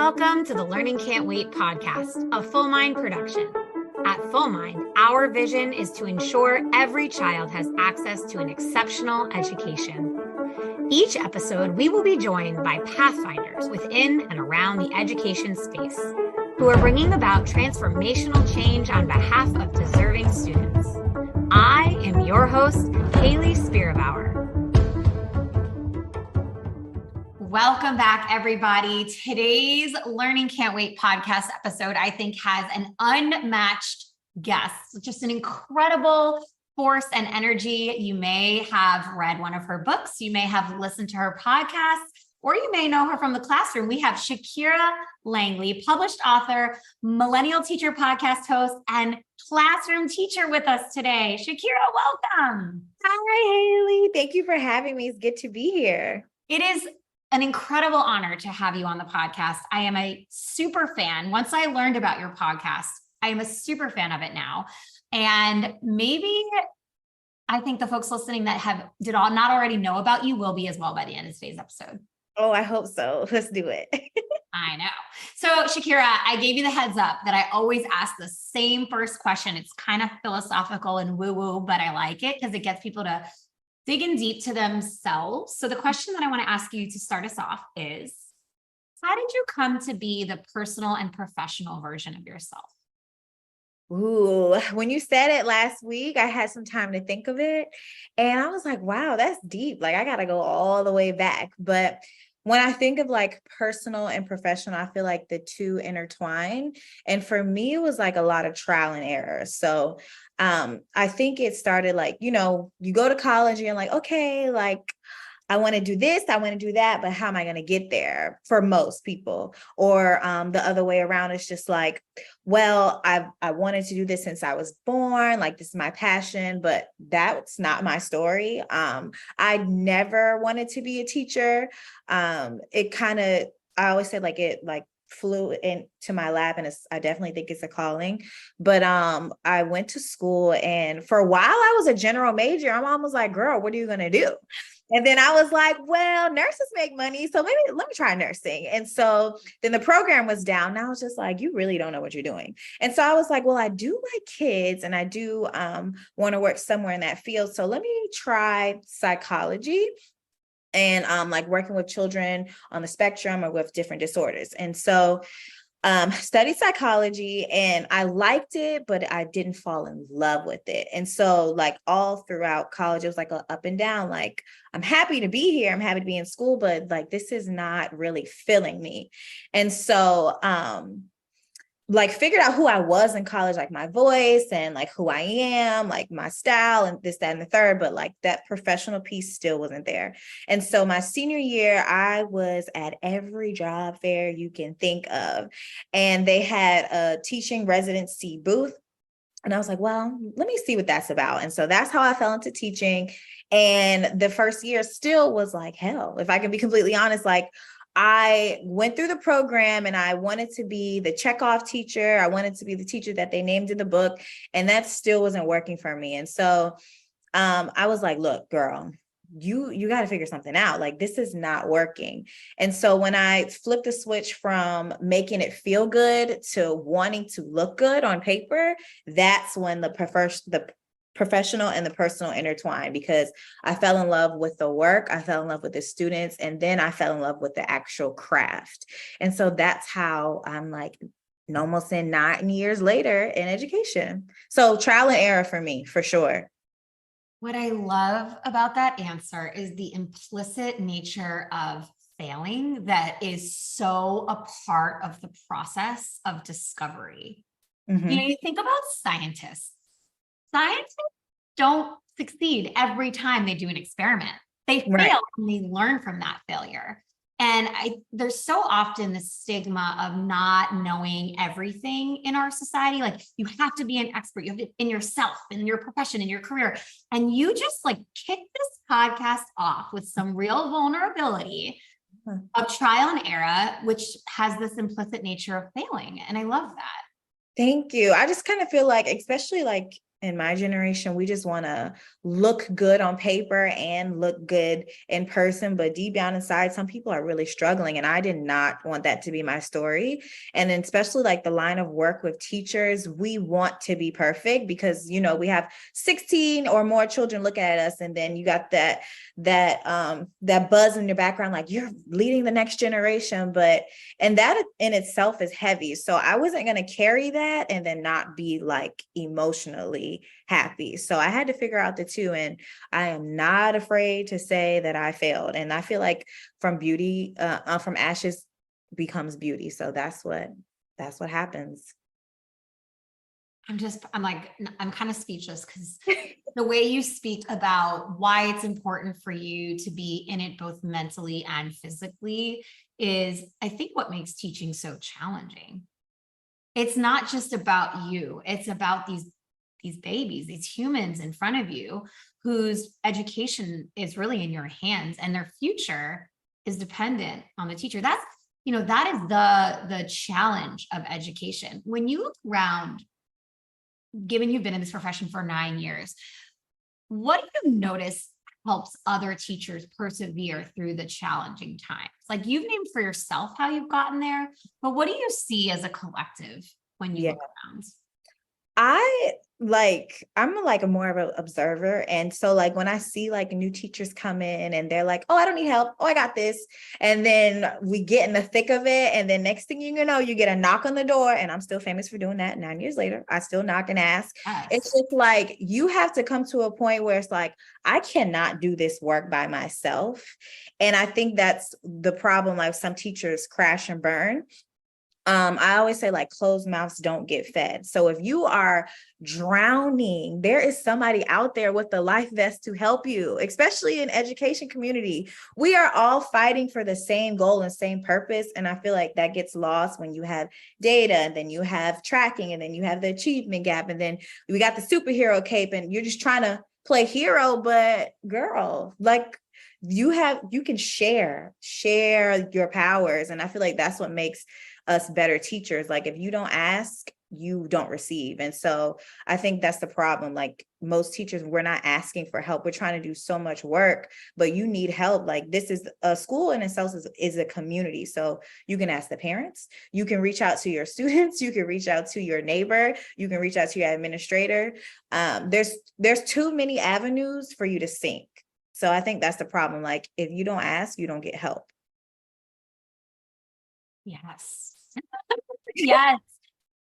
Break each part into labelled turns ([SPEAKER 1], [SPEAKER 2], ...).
[SPEAKER 1] Welcome to the Learning Can't Wait podcast, a Full Mind production. At Full Mind, our vision is to ensure every child has access to an exceptional education. Each episode, we will be joined by pathfinders within and around the education space who are bringing about transformational change on behalf of deserving students. I am your host, Haley Spierbauer. Welcome back, everybody. Today's Learning Can't Wait podcast episode, I think, has an unmatched guest, just an incredible force and energy. You may have read one of her books, you may have listened to her podcast, or you may know her from the classroom. We have Shakira Langley, published author, millennial teacher podcast host, and classroom teacher with us today. Shakira, welcome.
[SPEAKER 2] Hi, Haley. Thank you for having me. It's good to be here.
[SPEAKER 1] It is an incredible honor to have you on the podcast. I am a super fan. Once I learned about your podcast, I am a super fan of it now. And maybe I think the folks listening that did not already know about you will be as well by the end of today's episode.
[SPEAKER 2] Oh, I hope so. Let's do it.
[SPEAKER 1] I know. So Shakira, I gave you the heads up that I always ask the same first question. It's kind of philosophical and woo-woo, but I like it because it gets people to dig in deep to themselves. So the question that I want to ask you to start us off is, how did you come to be the personal and professional version of yourself?
[SPEAKER 2] Ooh, when you said it last week, I had some time to think of it. And I was like, wow, that's deep. Like, I got to go all the way back. But when I think of like personal and professional, I feel like the two intertwine. And for me, it was like a lot of trial and error. So I think it started like, you go to college and you're like, okay, like I want to do this, I want to do that, but how am I going to get there for most people? Or the other way around, it's just like, well, I wanted to do this since I was born, like this is my passion, but that's not my story. I never wanted to be a teacher. I always said it flew into my lap, and I definitely think it's a calling. But I went to school, and for a while I was a general major. My mom was like, girl, what are you going to do? And then I was like, well, nurses make money, so maybe let me try nursing. And so then the program was down, and I was just like, you really don't know what you're doing. And so I was like, well, I do like kids, and I do want to work somewhere in that field. So let me try psychology and like working with children on the spectrum or with different disorders. And so studied psychology, and I liked it, but I didn't fall in love with it. And so like all throughout college, it was like a up and down, like I'm happy to be here, I'm happy to be in school, but like this is not really filling me. And so figured out who I was in college, like my voice and like who I am, like my style and this, that, and the third, but like that professional piece still wasn't there. And so my senior year, I was at every job fair you can think of, and they had a teaching residency booth. And I was like, well, let me see what that's about. And so that's how I fell into teaching. And the first year still was like hell, if I can be completely honest. Like, I went through the program and I wanted to be the checkoff teacher. I wanted to be the teacher that they named in the book, and that still wasn't working for me. And so I was like, look, girl, you got to figure something out. Like, this is not working. And so when I flipped the switch from making it feel good to wanting to look good on paper, that's when the professional and the personal intertwine, because I fell in love with the work, I fell in love with the students, and then I fell in love with the actual craft. And so that's how I'm like almost 9 years later in education. So trial and error for me, for sure.
[SPEAKER 1] What I love about that answer is the implicit nature of failing that is so a part of the process of discovery.
[SPEAKER 2] Mm-hmm.
[SPEAKER 1] You think about scientists. Scientists don't succeed every time they do an experiment. They fail, right, and they learn from that failure. And there's so often the stigma of not knowing everything in our society. Like, you have to be an expert. You have to, in yourself, in your profession, in your career. And you just like kick this podcast off with some real vulnerability of trial and error, which has this implicit nature of failing. And I love that.
[SPEAKER 2] Thank you. I just kind of feel like, especially like in my generation, we just want to look good on paper and look good in person. But deep down inside, some people are really struggling. And I did not want that to be my story. And then especially like the line of work with teachers, we want to be perfect because, you know, we have 16 or more children looking at us. And then you got that buzz in your background, like you're leading the next generation. And that in itself is heavy. So I wasn't going to carry that and then not be like emotionally happy. So I had to figure out the two, and I am not afraid to say that I failed. And I feel like from ashes becomes beauty. So that's what happens.
[SPEAKER 1] I'm kind of speechless because the way you speak about why it's important for you to be in it both mentally and physically is, I think, what makes teaching so challenging. It's not just about you. It's about these babies, these humans in front of you whose education is really in your hands and their future is dependent on the teacher. That is the challenge of education. When you look around, given you've been in this profession for 9 years, what do you notice helps other teachers persevere through the challenging times? Like, you've named for yourself how you've gotten there, but what do you see as a collective when you look around?
[SPEAKER 2] I'm like a more of an observer. And so like when I see like new teachers come in and they're like, oh, I don't need help. Oh, I got this. And then we get in the thick of it. And then next thing you know, you get a knock on the door. And I'm still famous for doing that 9 years later. I still knock and ask.
[SPEAKER 1] Yes.
[SPEAKER 2] It's just like, you have to come to a point where it's like, I cannot do this work by myself. And I think that's the problem. Like some teachers crash and burn. I always say like closed mouths don't get fed. So if you are drowning, there is somebody out there with the life vest to help you, especially in education community. We are all fighting for the same goal and same purpose. And I feel like that gets lost when you have data and then you have tracking and then you have the achievement gap. And then we got the superhero cape and you're just trying to play hero, but girl, like you can share your powers. And I feel like that's what makes us better teachers. Like if you don't ask, you don't receive. And so I think that's the problem. Like most teachers, we're not asking for help. We're trying to do so much work, but you need help. Like this is a school in itself is a community. So you can ask the parents, you can reach out to your students, you can reach out to your neighbor, you can reach out to your administrator. There's too many avenues for you to sink. So I think that's the problem. Like if you don't ask, you don't get help.
[SPEAKER 1] Yes. Yes.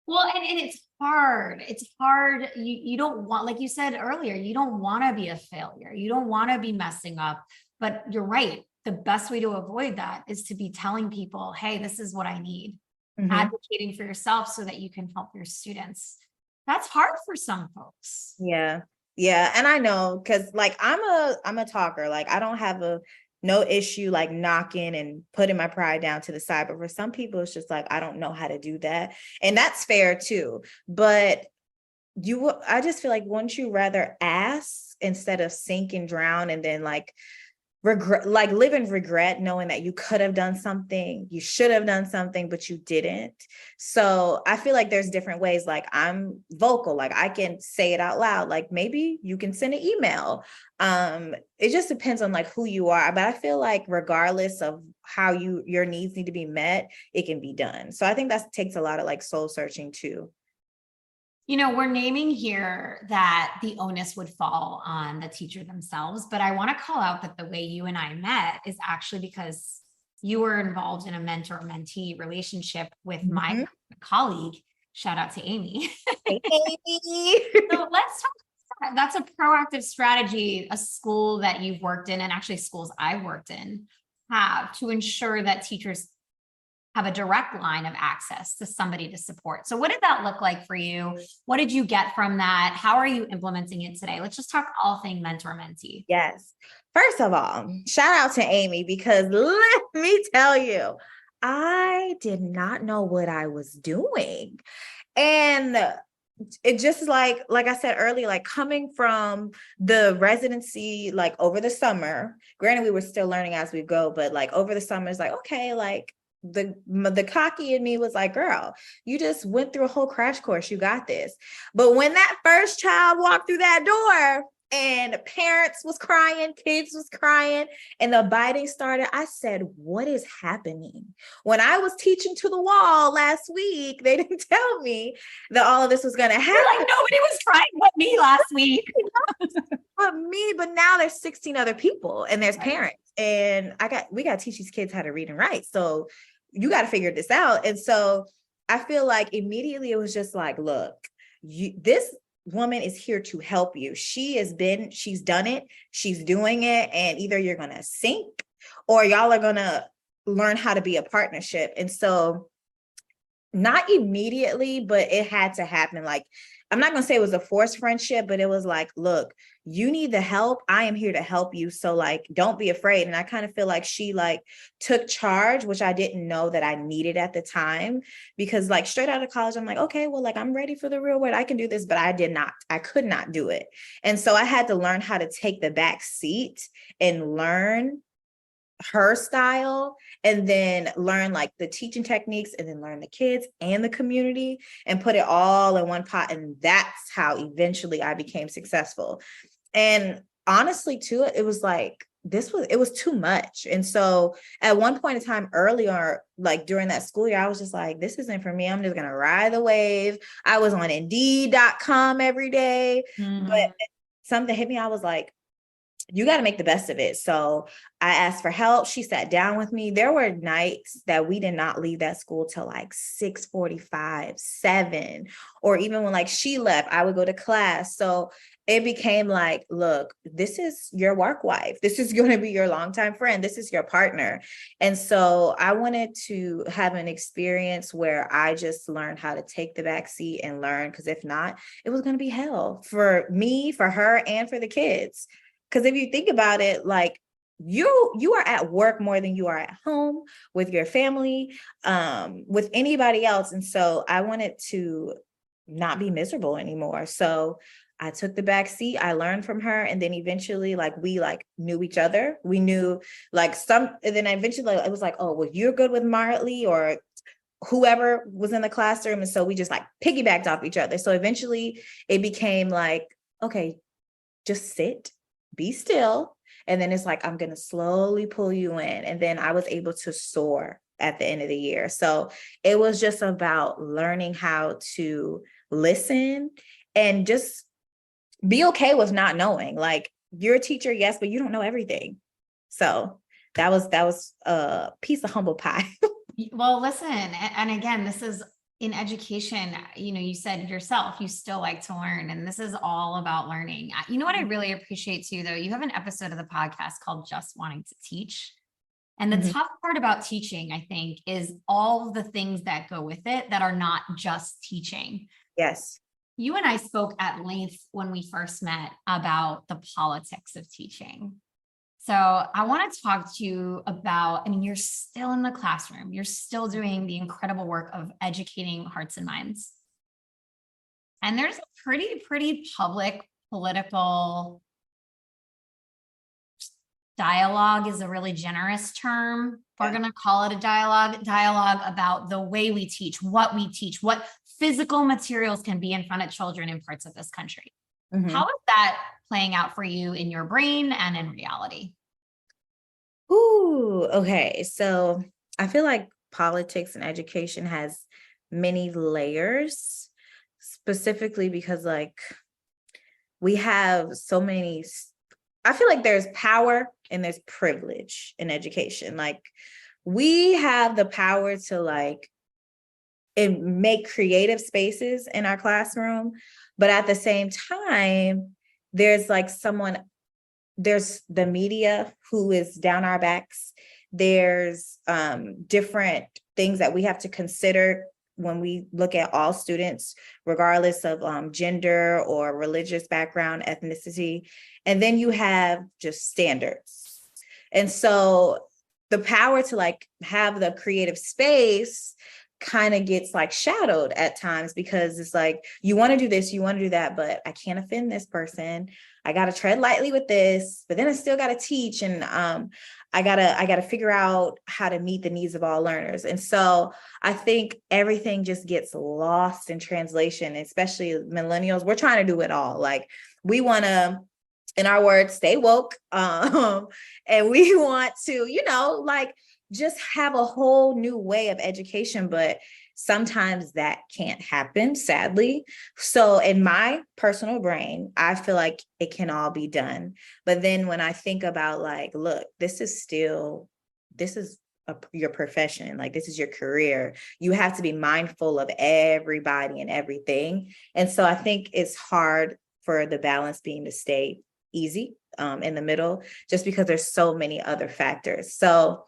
[SPEAKER 1] Well, and it's hard. It's hard. You don't want, like you said earlier, you don't want to be a failure. You don't want to be messing up, but you're right. The best way to avoid that is to be telling people, hey, this is what I need. Mm-hmm. Advocating for yourself so that you can help your students. That's hard for some folks.
[SPEAKER 2] Yeah. Yeah. And I know, cause like I'm a talker. Like I don't have no issue like knocking and putting my pride down to the side. But for some people, it's just like, I don't know how to do that. And that's fair too. But I just feel like wouldn't you rather ask instead of sink and drown and then like regret, like live in regret, knowing that you could have done something, you should have done something, but you didn't. So I feel like there's different ways. Like I'm vocal, like I can say it out loud. Like maybe you can send an email. It just depends on like who you are. But I feel like regardless of how your needs need to be met, it can be done. So I think that takes a lot of like soul searching too.
[SPEAKER 1] We're naming here that the onus would fall on the teacher themselves, but I want to call out that the way you and I met is actually because you were involved in a mentor-mentee relationship with my colleague. Shout out to Amy.
[SPEAKER 2] Hey, Amy.
[SPEAKER 1] So let's talk. That's a proactive strategy, a school that you've worked in, and actually schools I've worked in have to ensure that teachers have a direct line of access to somebody to support. So what did that look like for you? What did you get from that? How are you implementing it today? Let's just talk all thing mentor-mentee.
[SPEAKER 2] Yes. First of all, shout out to Amy, because let me tell you, I did not know what I was doing. And it just like I said earlier, like coming from the residency, like over the summer, granted, we were still learning as we go, but like over the summer, it's like, okay, like the cocky in me was like, girl, you just went through a whole crash course. You got this. But when that first child walked through that door and parents was crying, kids was crying, and the biting started, I said, what is happening? When I was teaching to the wall last week, they didn't tell me that all of this was going to happen.
[SPEAKER 1] You're like, nobody was crying but me last week.
[SPEAKER 2] But now there's 16 other people and there's
[SPEAKER 1] Right.
[SPEAKER 2] parents, and we got to teach these kids how to read and write. So you got to figure this out. And so I feel like immediately it was just like, look, this woman is here to help you. She's done it, she's doing it. And either you're going to sink or y'all are going to learn how to be a partnership. And so not immediately, but it had to happen. Like, I'm not going to say it was a forced friendship, but it was like, look, you need the help. I am here to help you. So like, don't be afraid. And I kind of feel like she like took charge, which I didn't know that I needed at the time, because like straight out of college, I'm like, okay, well, like I'm ready for the real world. I can do this, but I could not do it. And so I had to learn how to take the back seat and learn her style, and then learn like the teaching techniques, and then learn the kids and the community and put it all in one pot. And that's how eventually I became successful. And honestly too, it was like, it was too much. And so at one point in time earlier, like during that school year, I was just like, this isn't for me. I'm just going to ride the wave. I was on Indeed.com every day, but something hit me. I was like, you got to make the best of it. So I asked for help. She sat down with me. There were nights that we did not leave that school till like 6:45, 7, or even when like she left, I would go to class. So it became like, look, this is your work wife. This is going to be your longtime friend. This is your partner. And so I wanted to have an experience where I just learned how to take the back seat and learn, because if not, it was going to be hell for me, for her, and for the kids. Because if you think about it, like you are at work more than you are at home with your family, with anybody else. And so I wanted to not be miserable anymore. So I took the back seat. I learned from her. And then eventually like we like knew each other. We knew like and then eventually it was like, oh, well, you're good with Martley or whoever was in the classroom. And so we just like piggybacked off each other. So eventually it became like, okay, just sit, be still. And then it's like, I'm going to slowly pull you in. And then I was able to soar at the end of the year. So it was just about learning how to listen and just be okay with not knowing. Like, you're a teacher, yes, but you don't know everything. So that was a piece of humble pie.
[SPEAKER 1] Well, listen, and again, this is in education, you know, you said yourself, you still like to learn, and this is all about learning. You know what I really appreciate too, though? You have an episode of the podcast called Just Wanting to Teach. And the tough part about teaching, I think, is all the things that go with it that are not just teaching.
[SPEAKER 2] Yes.
[SPEAKER 1] You and I spoke at length when we first met about the politics of teaching. So I want to talk to you about, I mean, you're still in the classroom. You're still doing the incredible work of educating hearts and minds. And there's a pretty public political dialogue is a really generous term. We're going to call it a dialogue about the way we teach, what physical materials can be in front of children in parts of this country. How is that playing out for you in your brain and in reality?
[SPEAKER 2] Ooh, okay. So I feel like politics and education has many layers, specifically because like we have so many, I feel like there's power and there's privilege in education. Like, we have the power to like make creative spaces in our classroom, but at the same time, there's like there's the media who is down our backs. There's different things that we have to consider when we look at all students, regardless of gender or religious background, ethnicity. And then you have just standards. And so the power to like have the creative space kind of gets like shadowed at times, because it's like, you want to do this, you want to do that, but I can't offend this person. I got to tread lightly with this, but then I still got to teach. And I gotta figure out how to meet the needs of all learners. And so I think everything just gets lost in translation, especially millennials. We're trying to do it all. Like we want to, in our words, stay woke. And we want to, like just have a whole new way of education, but sometimes that can't happen, sadly. So in my personal brain, I feel like it can all be done. But then when I think about like, look, this is your profession, like this is your career. You have to be mindful of everybody and everything. And so I think it's hard for the balance being to stay easy in the middle, just because there's so many other factors. So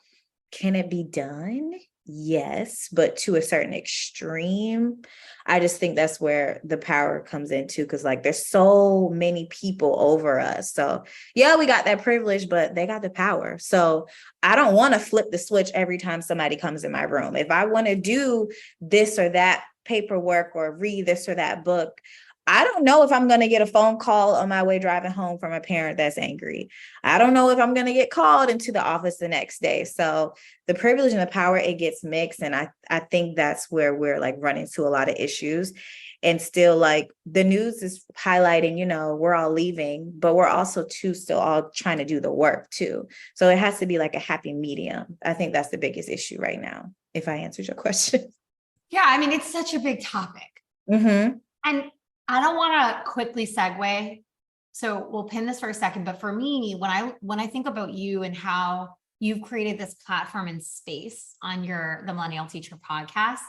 [SPEAKER 2] can it be done? Yes, but to a certain extreme. I just think that's where the power comes into, because like there's so many people over us. So yeah, we got that privilege, but they got the power. So I don't want to flip the switch every time somebody comes in my room. If I want to do this or that paperwork or read this or that book, I don't know if I'm going to get a phone call on my way driving home from a parent that's angry. I don't know if I'm going to get called into the office the next day. So the privilege and the power, it gets mixed. And I think that's where we're like running into a lot of issues. And still like the news is highlighting, we're all leaving, but we're also too still all trying to do the work too. So it has to be like a happy medium. I think that's the biggest issue right now, if I answered your question.
[SPEAKER 1] Yeah, I mean, it's such a big topic.
[SPEAKER 2] Mm-hmm.
[SPEAKER 1] And I don't want to quickly segue, so we'll pin this for a second. But for me, when I think about you and how you've created this platform and space on the Millennial Teacher podcast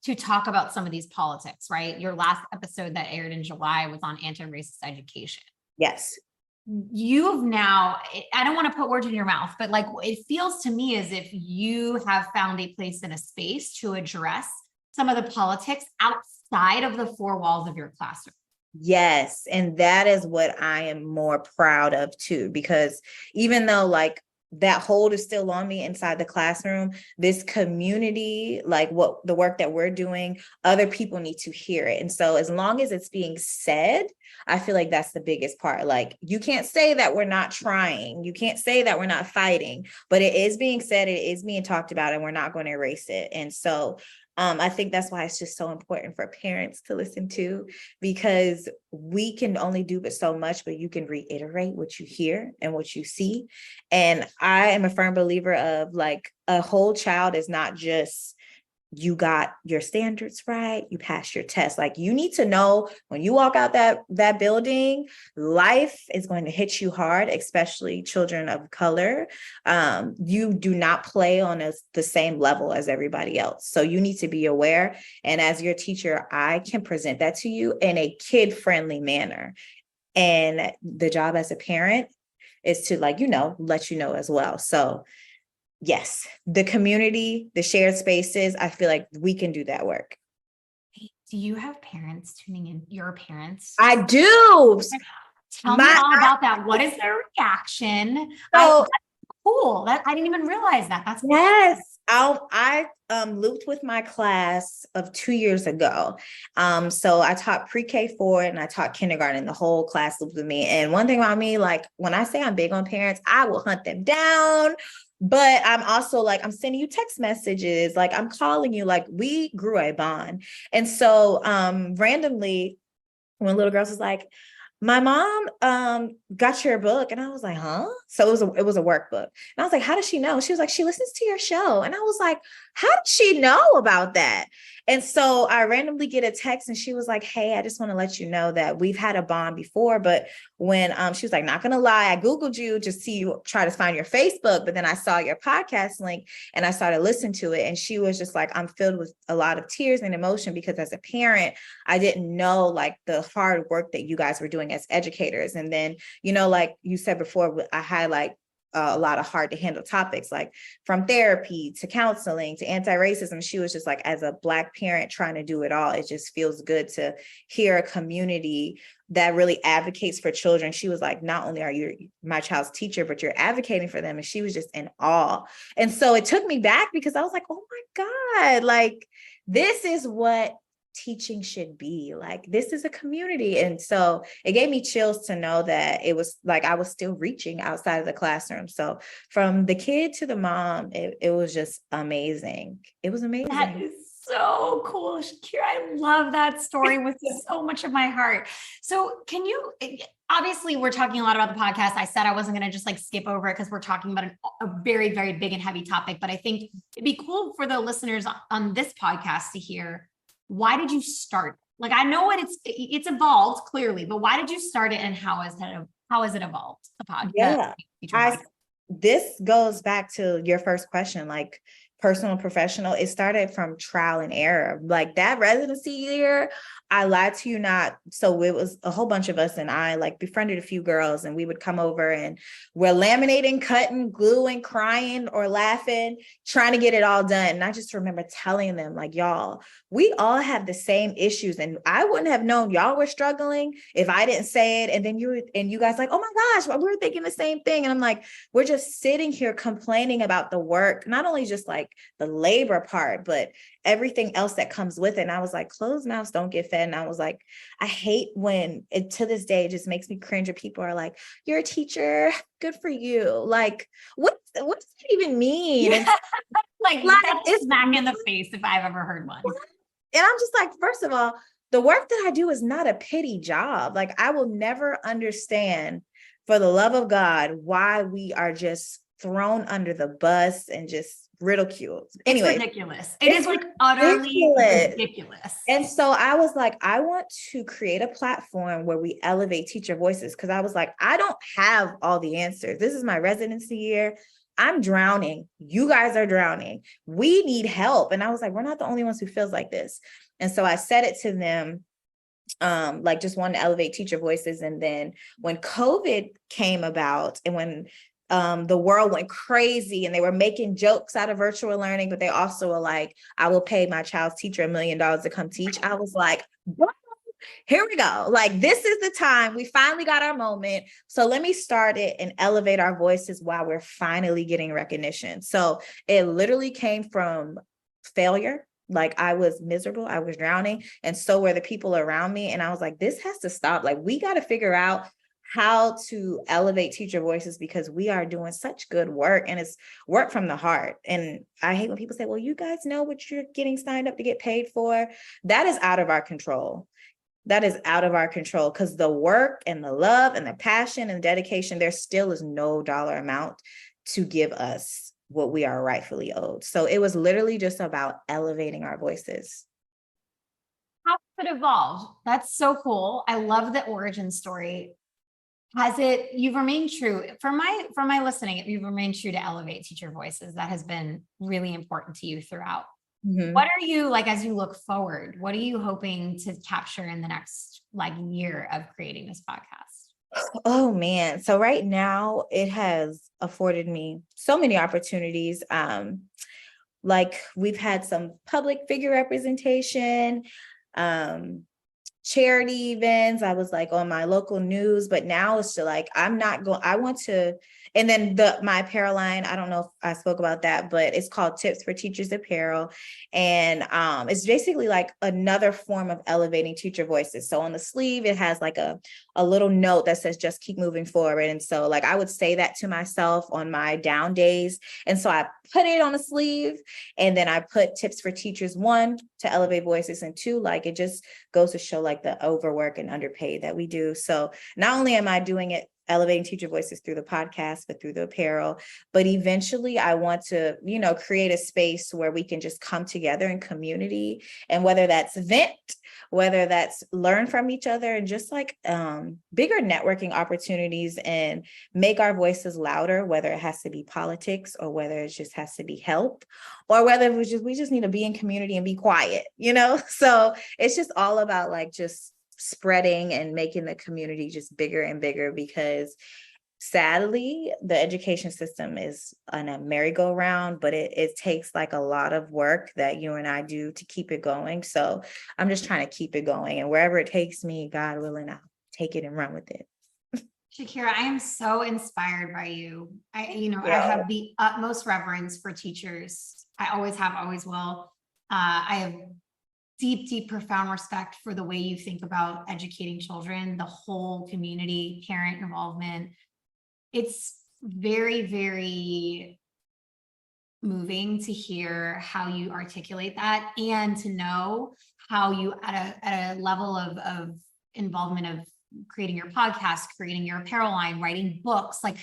[SPEAKER 1] to talk about some of these politics, right? Your last episode that aired in July was on anti-racist education.
[SPEAKER 2] Yes.
[SPEAKER 1] You've now, I don't want to put words in your mouth, but like it feels to me as if you have found a place in a space to address some of the politics outside of the four walls of your classroom.
[SPEAKER 2] Yes. And that is what I am more proud of too, because even though like that hold is still on me inside the classroom, this community, like what the work that we're doing, other people need to hear it. And so as long as it's being said, I feel like that's the biggest part. Like you can't say that we're not trying. You can't say that we're not fighting, but it is being said, it is being talked about, and we're not going to erase it. And so I think that's why it's just so important for parents to listen to, because we can only do but so much, but you can reiterate what you hear and what you see. And I am a firm believer of like a whole child is not just you got your standards right, you passed your test. Like you need to know when you walk out that building, life is going to hit you hard, especially children of color. You do not play on the same level as everybody else. So you need to be aware. And as your teacher, I can present that to you in a kid-friendly manner. And the job as a parent is to let you know as well. So yes, the community, the shared spaces, I feel like we can do that work.
[SPEAKER 1] Do you have parents tuning in? Your parents?
[SPEAKER 2] I do.
[SPEAKER 1] Tell me all about that. What is their reaction? That's cool. I didn't even realize that. That's
[SPEAKER 2] yes. I looped with my class of 2 years ago. So I taught pre-K 4 and I taught kindergarten. The whole class looped with me. And one thing about me, like when I say I'm big on parents, I will hunt them down. But I'm also like, I'm sending you text messages, like I'm calling you, like we grew a bond. And so randomly, when little girls was like, my mom got your book. And I was like, huh? So it was a workbook. And I was like, how does she know? She was like, she listens to your show. And I was like, how did she know about that? And so I randomly get a text and she was like, hey, I just want to let you know that we've had a bond before. But when she was like, not going to lie, I Googled you to see you, try to find your Facebook. But then I saw your podcast link and I started listening to it. And she was just like, I'm filled with a lot of tears and emotion because as a parent, I didn't know like the hard work that you guys were doing as educators. And then, like you said before, I had like a lot of hard to handle topics, like from therapy to counseling to anti-racism. She was just like, as a Black parent trying to do it all, it just feels good to hear a community that really advocates for children. She was like, not only are you my child's teacher, but you're advocating for them. And she was just in awe. And so it took me back because I was like, oh my God, like this is what teaching should be. Like, this is a community. And so it gave me chills to know that it was like I was still reaching outside of the classroom. So from the kid to the mom, it was just amazing. It was
[SPEAKER 1] That
[SPEAKER 2] amazing.
[SPEAKER 1] is so cool, Shakira. I love that story with so much of my heart. So can you, obviously we're talking a lot about the podcast. I said I wasn't going to just like skip over it because we're talking about a very, very big and heavy topic, but I think it'd be cool for the listeners on this podcast to hear, why did you start? Like, I know it's evolved clearly, but why did you start it and how has it evolved? The podcast.
[SPEAKER 2] Yeah. This goes back to your first question, like personal and professional. It started from trial and error. Like that residency year, I lied to you not. So it was a whole bunch of us, and I like befriended a few girls, and we would come over and we're laminating, cutting, gluing, crying or laughing, trying to get it all done. And I just remember telling them, like, y'all, we all have the same issues, and I wouldn't have known y'all were struggling if I didn't say it. And then you guys like, oh my gosh, well, we're thinking the same thing. And I'm like, we're just sitting here complaining about the work, not only just like the labor part, but everything else that comes with it. And I was like, closed mouths don't get fed. And I was like, I hate when it, to this day, it just makes me cringe when people are like, you're a teacher, good for you. Like, what does that even mean?
[SPEAKER 1] Yeah. like
[SPEAKER 2] It's
[SPEAKER 1] smack in the face if I've ever heard one.
[SPEAKER 2] And I'm just like, first of all, the work that I do is not a pity job. Like, I will never understand, for the love of God, why we are just thrown under the bus and just ridiculed. Anyway,
[SPEAKER 1] it's ridiculous. It is like utterly ridiculous.
[SPEAKER 2] And so I was like, I want to create a platform where we elevate teacher voices, because I was like, I don't have all the answers. This is my residency year. I'm drowning. You guys are drowning. We need help. And I was like, we're not the only ones who feels like this. And so I said it to them, like just wanted to elevate teacher voices. And then when COVID came about, and when the world went crazy and they were making jokes out of virtual learning, but they also were like, I will pay my child's teacher $1 million to come teach. I was like, what? Here we go. Like, this is the time. We finally got our moment. So let me start it and elevate our voices while we're finally getting recognition. So it literally came from failure. Like, I was miserable. I was drowning. And so were the people around me. And I was like, this has to stop. Like, we got to figure out how to elevate teacher voices, because we are doing such good work, and it's work from the heart. And I hate when people say, well, you guys know what you're getting signed up to get paid for. That is out of our control. That is out of our control, because the work and the love and the passion and the dedication, there still is no dollar amount to give us what we are rightfully owed. So it was literally just about elevating our voices.
[SPEAKER 1] How has it evolved? That's so cool. I love the origin story. You've remained true for my listening, you've remained true to elevate teacher voices. That has been really important to you throughout.
[SPEAKER 2] Mm-hmm.
[SPEAKER 1] What are you like, as you look forward, what are you hoping to capture in the next like year of creating this podcast?
[SPEAKER 2] Oh man. So right now it has afforded me so many opportunities. Like, we've had some public figure representation, charity events. I was like on my local news, but now it's to like, I want to, and then my apparel line, I don't know if I spoke about that, but it's called Tips for Teachers Apparel. And it's basically like another form of elevating teacher voices. So on the sleeve, it has like a little note that says, just keep moving forward. And so like, I would say that to myself on my down days. And so I put it on the sleeve, and then I put Tips for Teachers, 1, to elevate voices, and 2, like, it just goes to show like the overwork and underpaid that we do. So not only am I doing it, elevating teacher voices, through the podcast, but through the apparel, but eventually I want to, create a space where we can just come together in community, and whether that's vent, whether that's learn from each other, and just like bigger networking opportunities, and make our voices louder, whether it has to be politics, or whether it just has to be help, or whether we just need to be in community and be quiet, So it's just all about like just spreading and making the community just bigger and bigger, because sadly, the education system is on a merry-go-round, but it takes like a lot of work that you and I do to keep it going. So I'm just trying to keep it going, and wherever it takes me, God willing, I'll take it and run with it.
[SPEAKER 1] Shakira, I am so inspired by you. I have the utmost reverence for teachers. I always have, always will. I have deep, deep, profound respect for the way you think about educating children, the whole community, parent involvement. It's very, very moving to hear how you articulate that, and to know how you at a level of involvement of creating your podcast, creating your apparel line, writing books, like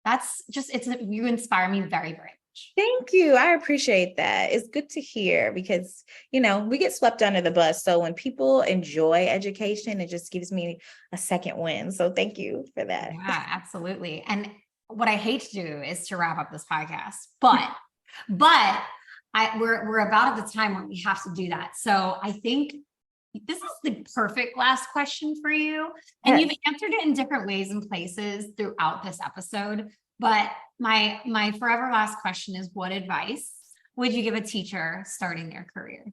[SPEAKER 1] that's just, you inspire me very, very much.
[SPEAKER 2] Thank you. I appreciate that. It's good to hear because, we get swept under the bus. So when people enjoy education, it just gives me a second win. So thank you for that.
[SPEAKER 1] Yeah, absolutely. And what I hate to do is to wrap up this podcast, but we're about at the time when we have to do that. So I think this is the perfect last question for you. And You've answered it in different ways and places throughout this episode. But my forever last question is, what advice would you give a teacher starting their career?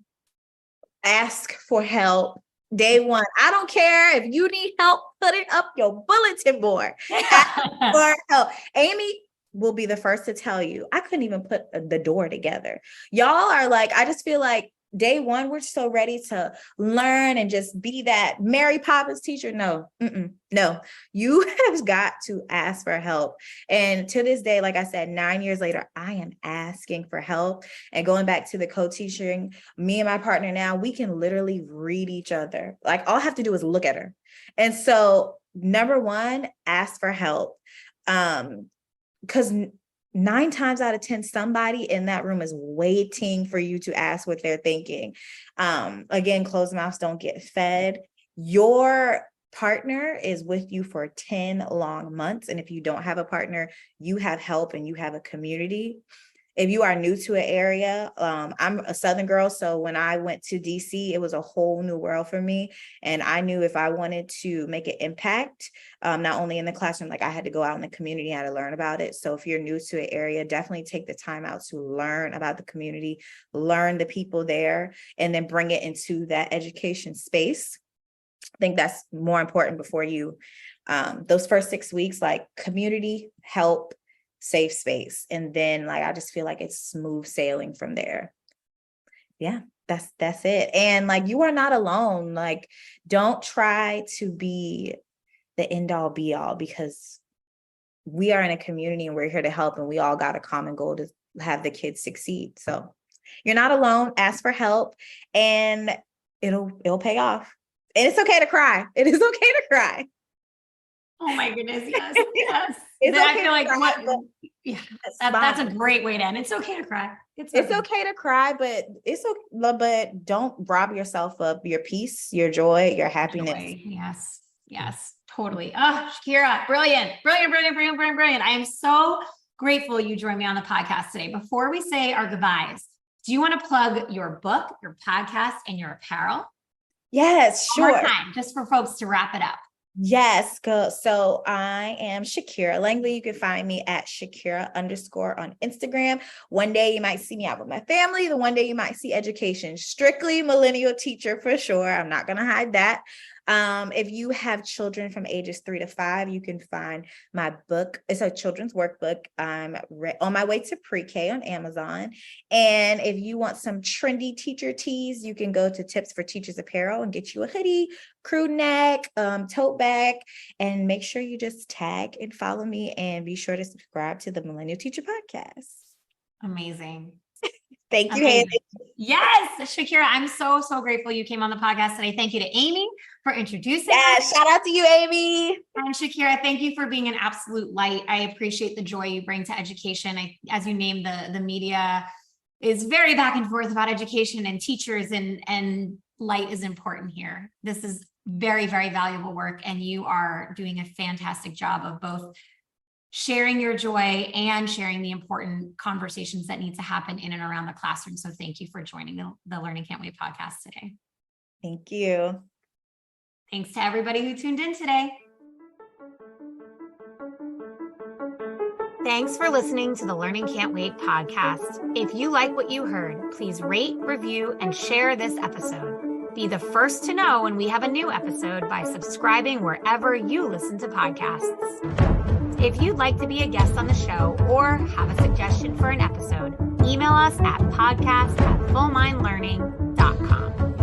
[SPEAKER 2] Ask for help. Day one. I don't care if you need help putting up your bulletin board. Ask for help. Amy will be the first to tell you, I couldn't even put the door together. Y'all are like, I just feel like day one, we're so ready to learn and just be that Mary Poppins teacher. No, no, you have got to ask for help. And to this day, like I said, 9 years later, I am asking for help. And going back to the co-teaching, me and my partner now, we can literally read each other. Like all I have to do is look at her. And so number one, ask for help. Because 9 times out of 10, somebody in that room is waiting for you to ask what they're thinking. Again, closed mouths don't get fed. Your partner is with you for 10 long months. And if you don't have a partner, you have help and you have a community. If you are new to an area, I'm a Southern girl. So when I went to DC, it was a whole new world for me. And I knew if I wanted to make an impact, not only in the classroom, like I had to go out in the community, I had to learn about it. So if you're new to an area, definitely take the time out to learn about the community, learn the people there, and then bring it into that education space. I think that's more important before you, those first 6 weeks, like community, help, safe space. And then I just feel like it's smooth sailing from there. Yeah, that's it. And you are not alone. Don't try to be the end all be all, because we are in a community and we're here to help, and we all got a common goal to have the kids succeed. So you're not alone. Ask for help and it'll pay off. And it's okay to cry. It is okay to cry.
[SPEAKER 1] Oh my goodness. Yes. Yes. I feel like that's a great way to end. It's okay to cry. It's
[SPEAKER 2] okay to cry, but but don't rob yourself of your peace, your joy, your happiness.
[SPEAKER 1] Yes. Yes, totally. Oh, Shakira, brilliant. I am so grateful you joined me on the podcast today. Before we say our goodbyes, do you want to plug your book, your podcast, and your apparel?
[SPEAKER 2] Yes, sure.
[SPEAKER 1] One more time, just for folks to wrap it up.
[SPEAKER 2] Yes. So I am Shakira Langley. You can find me at Shakira _ on Instagram. One day you might see me out with my family. The one day you might see education. Strictly millennial teacher for sure. I'm not going to hide that. If you have children from ages 3 to 5, you can find my book. It's a children's workbook. I'm on my way to pre-K on Amazon. And if you want some trendy teacher tees, you can go to Tips for Teachers Apparel and get you a hoodie, crew neck, tote bag, and make sure you just tag and follow me, and be sure to subscribe to the Millennial Teacher Podcast.
[SPEAKER 1] Amazing.
[SPEAKER 2] Thank you, Haley.
[SPEAKER 1] Yes, Shakira, I'm so grateful you came on the podcast today. Thank you to Amy for introducing us.
[SPEAKER 2] Shout out to you, Amy.
[SPEAKER 1] And Shakira, thank you for being an absolute light. I appreciate the joy you bring to education. As you named, the media is very back and forth about education and teachers, and light is important here. This is very, very valuable work, and you are doing a fantastic job of both sharing your joy and sharing the important conversations that need to happen in and around the classroom. So thank you for joining the Learning Can't Wait podcast today.
[SPEAKER 2] Thank you.
[SPEAKER 1] Thanks to everybody who tuned in today. Thanks for listening to the Learning Can't Wait podcast. If you like what you heard, please rate, review, and share this episode. Be the first to know when we have a new episode by subscribing wherever you listen to podcasts. If you'd like to be a guest on the show or have a suggestion for an episode, email us at podcast@fullmindlearning.com.